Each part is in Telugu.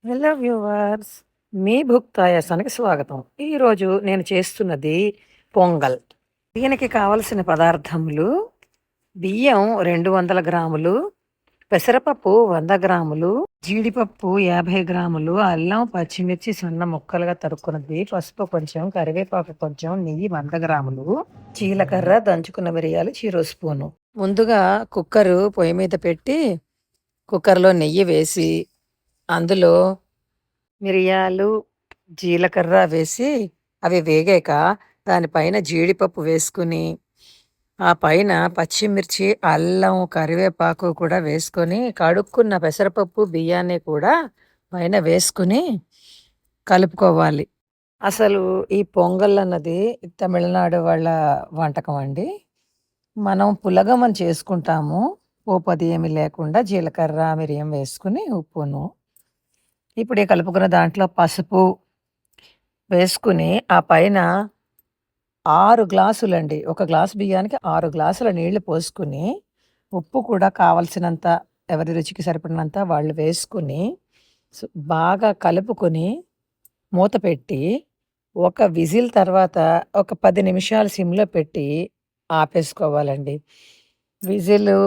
Hello viewers! మీ భుక్తాయాసానికి స్వాగతం. ఈరోజు నేను చేస్తున్నది పొంగల్. దీనికి కావలసిన పదార్థములు: బియ్యం 200 గ్రాములు, పెసరపప్పు 100 గ్రాములు, జీడిపప్పు 50 గ్రాములు, అల్లం, పచ్చిమిర్చి సన్న ముక్కలుగా తరుక్కున్నది, పసుపు కొంచెం, కరివేపాకు కొంచెం, నెయ్యి 100 గ్రాములు, జీలకర్ర, దంచుకున్న మిరియాలు చిరు స్పూను. ముందుగా కుక్కరు పొయ్యి మీద పెట్టి కుక్కర్లో నెయ్యి వేసి అందులో మిరియాలు, జీలకర్ర వేసి అవి వేగాక దానిపైన జీడిపప్పు వేసుకుని, ఆ పైన పచ్చిమిర్చి, అల్లం, కరివేపాకు కూడా వేసుకొని, కడుక్కున్న పెసరపప్పు, బియ్యాన్ని కూడా పైన వేసుకుని కలుపుకోవాలి. అసలు ఈ పొంగల్ అన్నది తమిళనాడు వాళ్ళ వంటకం అండి. మనం పులగమని చేసుకుంటాము. పోపది ఏమి లేకుండా జీలకర్ర, మిరియం వేసుకుని ఉప్పును. ఇప్పుడు ఈ కలుపుకున్న దాంట్లో పసుపు వేసుకుని, ఆ పైన 6 గ్లాసులండి. ఒక గ్లాసు బియ్యానికి 6 గ్లాసుల నీళ్లు పోసుకుని, ఉప్పు కూడా కావాల్సినంత ఎవరి రుచికి సరిపడినంత వాళ్ళు వేసుకుని, బాగా కలుపుకొని మూత పెట్టి, ఒక విజిల్ తర్వాత ఒక 10 నిమిషాలు సిమ్‌లో పెట్టి ఆపేసుకోవాలండి. విజిలు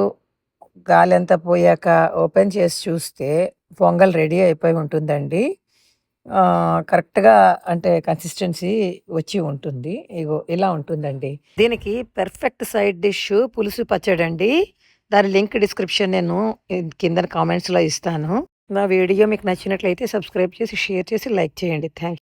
గాలంతా పోయాక ఓపెన్ చేసి చూస్తే పొంగల్ రెడీ అయిపోయి ఉంటుందండి. కరెక్ట్‌గా అంటే కన్సిస్టెన్సీ వచ్చి ఉంటుంది. ఇగో ఇలా ఉంటుందండి. దీనికి పెర్ఫెక్ట్ సైడ్ డిష్ పులుసు పచ్చడండి. దాని లింక్ డిస్క్రిప్షన్ నేను కిందన కామెంట్స్‌లో ఇస్తాను. నా వీడియో మీకు నచ్చినట్లయితే సబ్స్క్రైబ్ చేసి, షేర్ చేసి, లైక్ చేయండి. Thank you.